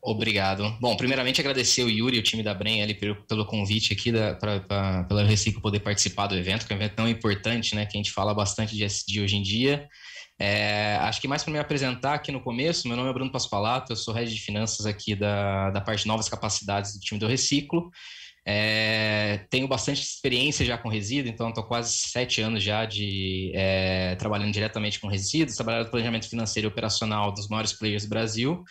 Obrigado. Bom, primeiramente agradecer o Yuri e o time da Bren ali pelo convite aqui pela Reciclo poder participar do evento, que é um evento tão importante, né, que a gente fala bastante de SD hoje em dia. Acho que mais para me apresentar aqui no começo, meu nome é Bruno Paspalato, eu sou head de finanças aqui da parte de novas capacidades do time do Reciclo. Tenho bastante experiência já com resíduo, então estou quase 7 anos já trabalhando diretamente com resíduos, trabalhando no planejamento financeiro e operacional dos maiores players do Brasil.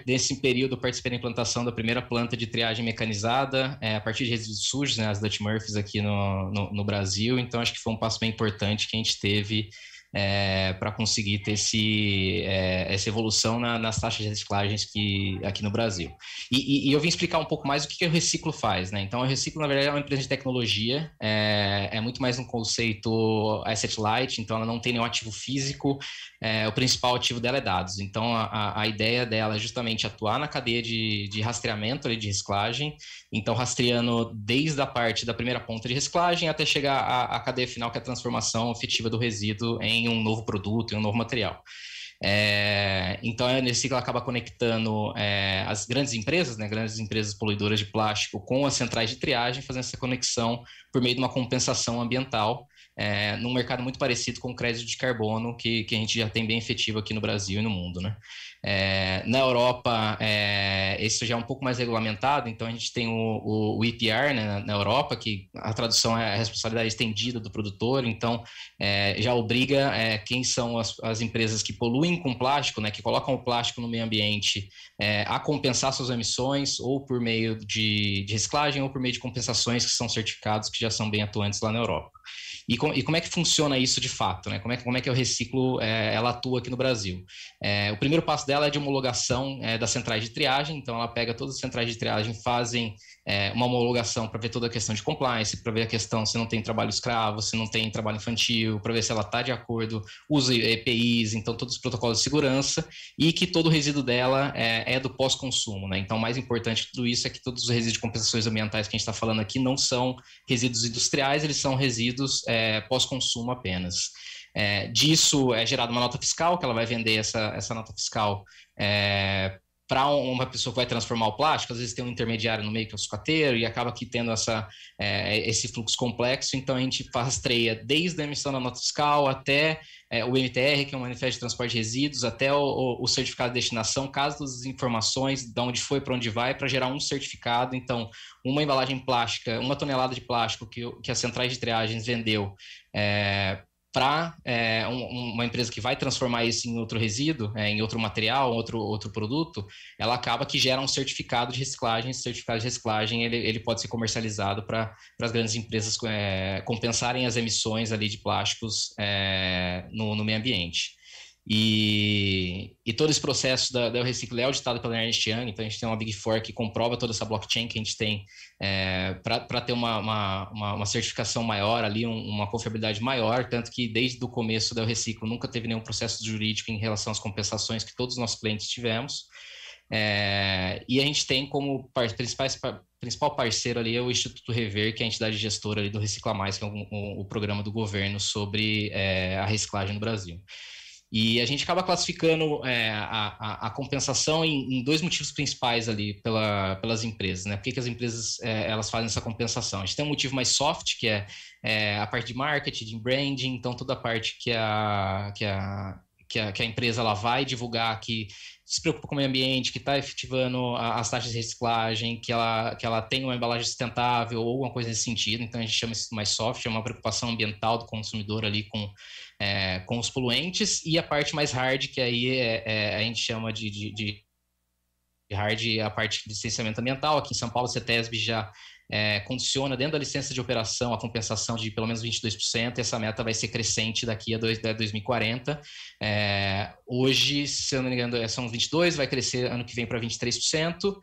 Desse período, eu participei da implantação da primeira planta de triagem mecanizada, a partir de resíduos sujos, né, as Dutch Murphys aqui no Brasil, então acho que foi um passo bem importante que a gente teve para conseguir ter essa evolução nas taxas de reciclagens aqui no Brasil. E eu vim explicar um pouco mais o que o Reciclo faz, né? Então, o Reciclo, na verdade, é uma empresa de tecnologia, é muito mais um conceito asset light, então ela não tem nenhum ativo físico, o principal ativo dela é dados. Então, a ideia dela é justamente atuar na cadeia de rastreamento ali, de reciclagem, então rastreando desde a parte da primeira ponta de reciclagem até chegar à cadeia final, que é a transformação efetiva do resíduo em um novo produto, em um novo material. Então, nesse ciclo, acaba conectando as grandes empresas, né, grandes empresas poluidoras de plástico com as centrais de triagem, fazendo essa conexão por meio de uma compensação ambiental, num mercado muito parecido com o crédito de carbono, que a gente já tem bem efetivo aqui no Brasil e no mundo, né? Na Europa, isso já é um pouco mais regulamentado, então a gente tem o EPR, né, na Europa, que a tradução é a responsabilidade estendida do produtor, então já obriga quem são as empresas que poluem com plástico, né, que colocam o plástico no meio ambiente, a compensar suas emissões, ou por meio de reciclagem, ou por meio de compensações que são certificados, que já são bem atuantes lá na Europa. E como é que funciona isso de fato, né? Como é que o Reciclo ela atua aqui no Brasil? O primeiro passo dela é de homologação das centrais de triagem, então ela pega todas as centrais de triagem, fazem uma homologação para ver toda a questão de compliance, para ver a questão se não tem trabalho escravo, se não tem trabalho infantil, para ver se ela está de acordo, usa EPIs, então todos os protocolos de segurança, e que todo o resíduo dela é do pós-consumo, né? Então, o mais importante de tudo isso é que todos os resíduos de compensações ambientais que a gente está falando aqui não são resíduos industriais, eles são resíduos pós-consumo apenas. Disso é gerada uma nota fiscal, que ela vai vender essa nota fiscal para uma pessoa que vai transformar o plástico. Às vezes tem um intermediário no meio, que é o sucateiro, e acaba aqui tendo esse fluxo complexo. Então, a gente rastreia desde a emissão da nota fiscal até o MTR, que é o Manifesto de Transporte de Resíduos, até o certificado de destinação, caso todas as informações de onde foi, para onde vai, para gerar um certificado. Então, uma embalagem plástica, 1 tonelada de plástico que as centrais de triagens vendeu para uma empresa que vai transformar isso em outro resíduo, em outro material, outro produto, ela acaba que gera um certificado de reciclagem. Esse certificado de reciclagem ele pode ser comercializado para as grandes empresas compensarem as emissões ali de plásticos no meio ambiente. E todo esse processo da Reciclo é auditado pela Ernst Young, então a gente tem uma Big Four que comprova toda essa blockchain que a gente tem para ter uma certificação maior ali, uma confiabilidade maior, tanto que desde o começo da Reciclo nunca teve nenhum processo jurídico em relação às compensações que todos os nossos clientes tivemos. E a gente tem como principal parceiro ali é o Instituto Rever, que é a entidade gestora ali do Recicla Mais, que é o programa do governo sobre a reciclagem no Brasil. E a gente acaba classificando a compensação em dois motivos principais ali pelas empresas, né? Por que as empresas elas fazem essa compensação? A gente tem um motivo mais soft, que é a parte de marketing, de branding, então toda a parte que a empresa ela vai divulgar, que se preocupa com o meio ambiente, que está efetivando as taxas de reciclagem, que ela tem uma embalagem sustentável ou alguma coisa nesse sentido. Então a gente chama isso mais soft, é uma preocupação ambiental do consumidor ali com os poluentes. E a parte mais hard, que aí a gente chama de hard, a parte de licenciamento ambiental. Aqui em São Paulo, a CETESB já condiciona dentro da licença de operação a compensação de pelo menos 22%, e essa meta vai ser crescente daqui a 2040. Hoje, se eu não me engano, são 22%, vai crescer ano que vem para 23%,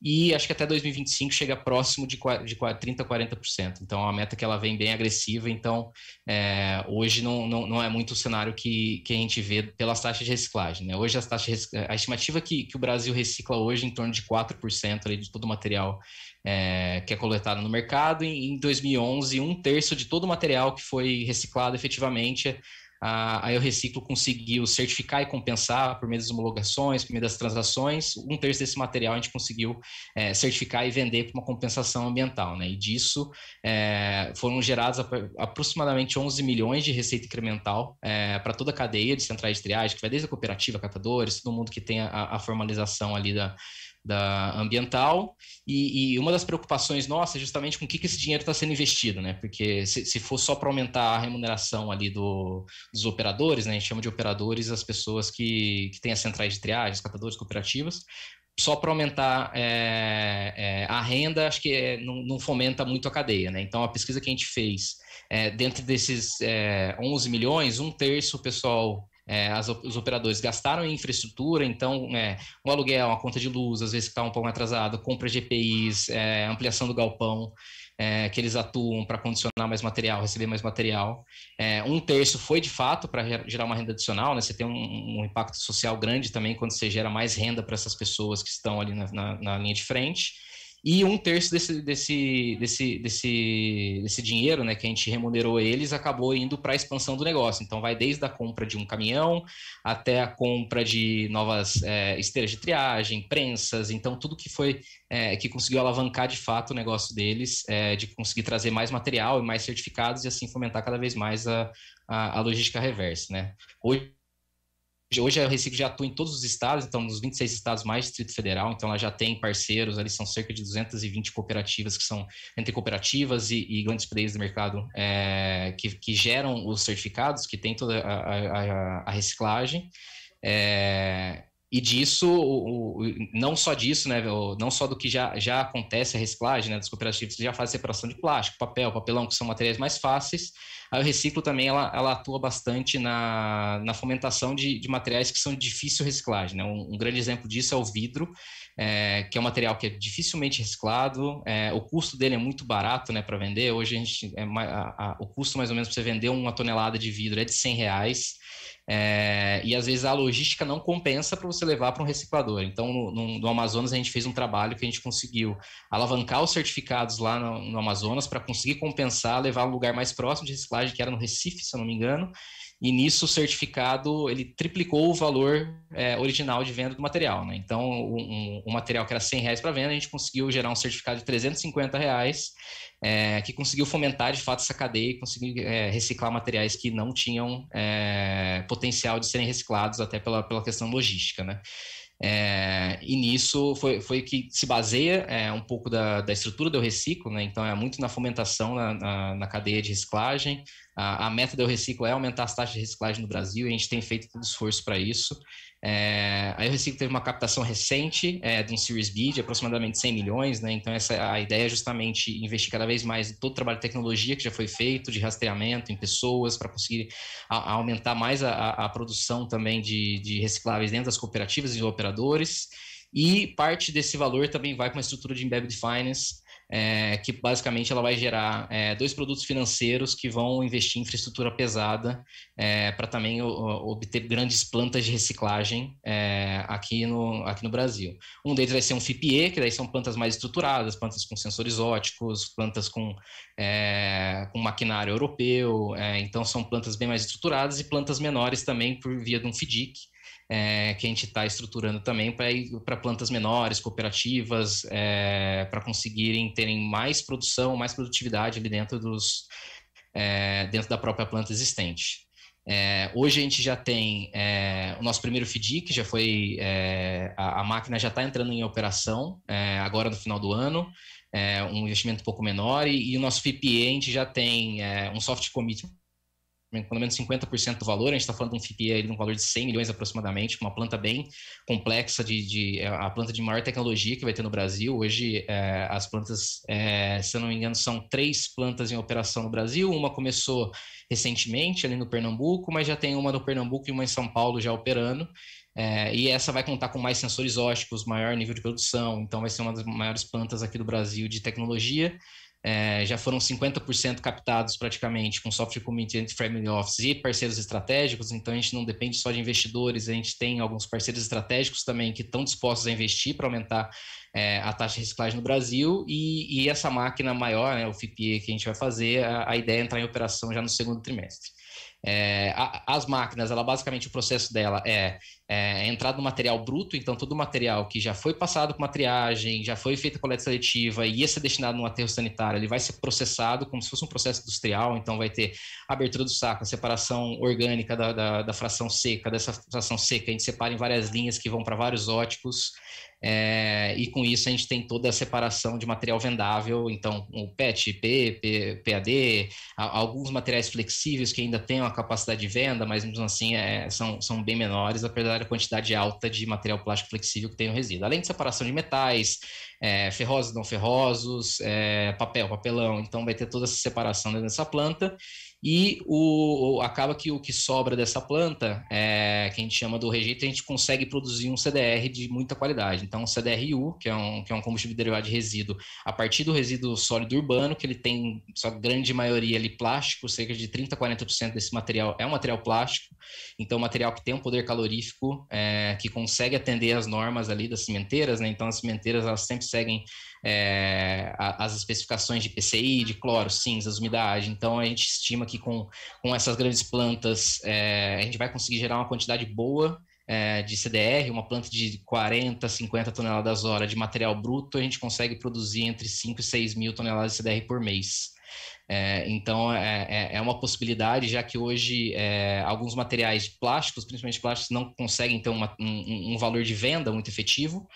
e acho que até 2025 chega próximo de 30% a 40%. Então, é uma meta que ela vem bem agressiva. Então, hoje não é muito o cenário que a gente vê pelas taxas de reciclagem, né? Hoje, a estimativa que o Brasil recicla hoje em torno de 4% ali de todo o material que é coletado no mercado. Em 2011, 1/3 de todo o material que foi reciclado efetivamente a Eu Reciclo conseguiu certificar e compensar por meio das homologações, por meio das transações, um terço desse material a gente conseguiu certificar e vender por uma compensação ambiental, né? E disso foram gerados aproximadamente 11 milhões de receita incremental para toda a cadeia de centrais de triagem, que vai desde a cooperativa, catadores, todo mundo que tem a formalização ali da ambiental, e uma das preocupações nossas é justamente com o que esse dinheiro está sendo investido, né? Porque se for só para aumentar a remuneração ali dos operadores, né? A gente chama de operadores as pessoas que têm as centrais de triagem, os catadores, cooperativas, só para aumentar a renda, acho que não fomenta muito a cadeia, né? Então, a pesquisa que a gente fez, dentro desses 11 milhões, um terço o pessoal... os operadores gastaram em infraestrutura, então um aluguel, uma conta de luz, às vezes que está um pouco atrasado, compra de EPIs, ampliação do galpão, que eles atuam para condicionar mais material, receber mais material. Um terço foi de fato para gerar uma renda adicional, né? Você tem um impacto social grande também quando você gera mais renda para essas pessoas que estão ali na linha de frente. E um terço desse dinheiro, né, que a gente remunerou eles, acabou indo para a expansão do negócio. Então, vai desde a compra de um caminhão até a compra de novas esteiras de triagem, prensas. Então, tudo que foi que conseguiu alavancar de fato o negócio deles, de conseguir trazer mais material e mais certificados e assim fomentar cada vez mais a logística reversa, né? Hoje a Reciclo já atua em todos os estados, então nos 26 estados mais Distrito Federal, então ela já tem parceiros, ali são cerca de 220 cooperativas que são entre cooperativas e grandes players do mercado que geram os certificados, que tem toda a reciclagem. E disso, não só disso, né, não só do que já acontece a reciclagem, né, das cooperativas que já fazem separação de plástico, papel, papelão, que são materiais mais fáceis, a Reciclo também ela atua bastante na fomentação de materiais que são de difícil reciclagem, né? Um grande exemplo disso é o vidro, que é um material que é dificilmente reciclado, o custo dele é muito barato, né, para vender. Hoje o custo mais ou menos para você vender uma tonelada de vidro é de R$100, e às vezes a logística não compensa para você levar para um reciclador. Então, no Amazonas, a gente fez um trabalho que a gente conseguiu alavancar os certificados lá no Amazonas para conseguir compensar, levar um lugar mais próximo de reciclagem, que era no Recife, se eu não me engano, e nisso o certificado ele triplicou o valor original de venda do material, né? Então, um material que era R$100 para venda, a gente conseguiu gerar um certificado de R$350, que conseguiu fomentar de fato essa cadeia e conseguir reciclar materiais que não tinham potencial de serem reciclados até pela questão logística, né? E nisso foi que se baseia um pouco da estrutura do Reciclo, né? Então é muito na fomentação na cadeia de reciclagem. A meta do Reciclo é aumentar as taxas de reciclagem no Brasil, e a gente tem feito todo esforço para isso. Aí o Reciclo teve uma captação recente de um Series B de aproximadamente 100 milhões, né? Então a ideia é justamente investir cada vez mais em todo o trabalho de tecnologia que já foi feito, de rastreamento em pessoas, para conseguir aumentar mais a produção também de recicláveis dentro das cooperativas e operadores. E parte desse valor também vai para uma estrutura de Embedded Finance, que basicamente ela vai gerar dois produtos financeiros que vão investir em infraestrutura pesada para também obter grandes plantas de reciclagem aqui no Brasil. Um deles vai ser um FIPE, que daí são plantas mais estruturadas, plantas com sensores óticos, plantas com maquinário europeu, então são plantas bem mais estruturadas, e plantas menores também por via de um FIDIC, que a gente está estruturando também para ir para plantas menores, cooperativas, para conseguirem terem mais produção, mais produtividade ali dentro da própria planta existente. Hoje a gente já tem o nosso primeiro FIDIC, já foi, a máquina já está entrando em operação agora no final do ano, um investimento um pouco menor, e o nosso FIPE a gente já tem um soft commitment, pelo menos 50% do valor. A gente está falando de um FIPE de um valor de 100 milhões aproximadamente, uma planta bem complexa, a planta de maior tecnologia que vai ter no Brasil. Hoje, as plantas, se eu não me engano, são 3 plantas em operação no Brasil. Uma começou recentemente ali no Pernambuco, mas já tem uma no Pernambuco e uma em São Paulo já operando. E essa vai contar com mais sensores ópticos, maior nível de produção, então vai ser uma das maiores plantas aqui do Brasil de tecnologia. Já foram 50% captados praticamente com software community entre family office e parceiros estratégicos, então a gente não depende só de investidores, a gente tem alguns parceiros estratégicos também que estão dispostos a investir para aumentar a taxa de reciclagem no Brasil, e essa máquina maior, né, o FIPE que a gente vai fazer, a ideia é entrar em operação já no segundo trimestre. As máquinas, ela basicamente o processo dela é a entrada do material bruto, então todo o material que já foi passado por uma triagem, já foi feita coleta seletiva e ia ser destinado num aterro sanitário, ele vai ser processado como se fosse um processo industrial, então vai ter a abertura do saco, a separação orgânica da fração seca, dessa fração seca a gente separa em várias linhas que vão para vários óticos, e com isso a gente tem toda a separação de material vendável, então o PET, PAD, alguns materiais flexíveis que ainda têm uma capacidade de venda, mas mesmo assim são bem menores, apesar da quantidade alta de material plástico flexível que tem no resíduo. Além de separação de metais, ferrosos, não ferrosos, papelão, então vai ter toda essa separação dentro dessa planta. E acaba que o que sobra dessa planta, que a gente chama do rejeito, a gente consegue produzir um CDR de muita qualidade. Então, o CDRU, que é um combustível derivado de resíduo, a partir do resíduo sólido urbano, que ele tem sua grande maioria ali plástico, cerca de 30% a 40% desse material é um material plástico, então material que tem um poder calorífico, que consegue atender as normas ali das cimenteiras, né? Então, as cimenteiras, elas sempre seguem as especificações de PCI, de cloro, cinzas, umidade. Então, a gente estima que com essas grandes plantas, a gente vai conseguir gerar uma quantidade boa de CDR, uma planta de 40, 50 toneladas hora de material bruto, a gente consegue produzir entre 5 e 6 mil toneladas de CDR por mês. Então, é uma possibilidade, já que hoje alguns materiais plásticos, principalmente plásticos, não conseguem ter um valor de venda muito efetivo,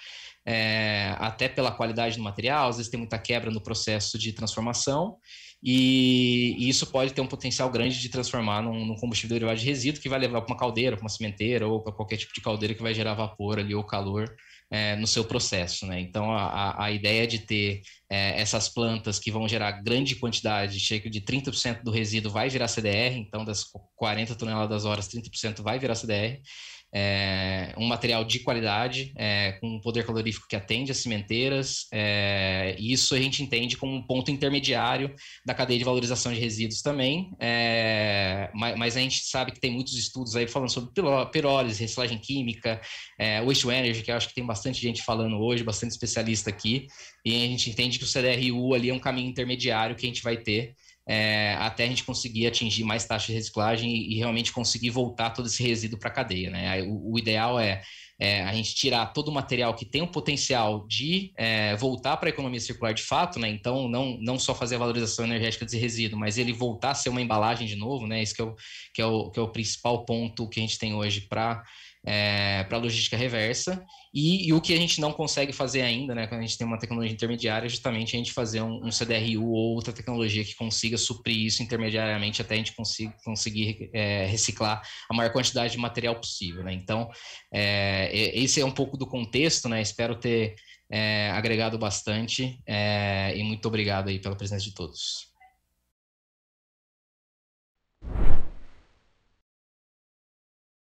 até pela qualidade do material, às vezes tem muita quebra no processo de transformação, e isso pode ter um potencial grande de transformar num combustível derivado de resíduo que vai levar para uma caldeira, para uma cimenteira ou para qualquer tipo de caldeira que vai gerar vapor ali ou calor no seu processo, né? Então, a ideia de ter essas plantas que vão gerar grande quantidade, cerca de 30% do resíduo vai virar CDR, então das 40 toneladas horas, 30% vai virar CDR, um material de qualidade, com um poder calorífico que atende às cimenteiras, e isso a gente entende como um ponto intermediário da cadeia de valorização de resíduos também, mas a gente sabe que tem muitos estudos aí falando sobre pirólise, reciclagem química, waste to energy, que eu acho que tem bastante gente falando hoje, bastante especialista aqui, e a gente entende que o CDRU ali é um caminho intermediário que a gente vai ter até a gente conseguir atingir mais taxa de reciclagem e realmente conseguir voltar todo esse resíduo para a cadeia, né? O ideal é a gente tirar todo o material que tem o potencial de voltar para a economia circular de fato, né? Então, não só fazer a valorização energética desse resíduo, mas ele voltar a ser uma embalagem de novo, né? Esse que é o principal ponto que a gente tem hoje para a logística reversa, e o que a gente não consegue fazer ainda, né, quando a gente tem uma tecnologia intermediária, é justamente a gente fazer um CDRU ou outra tecnologia que consiga suprir isso intermediariamente até a gente conseguir reciclar a maior quantidade de material possível, né? Então, esse é um pouco do contexto, né? Espero ter agregado bastante, e muito obrigado aí pela presença de todos.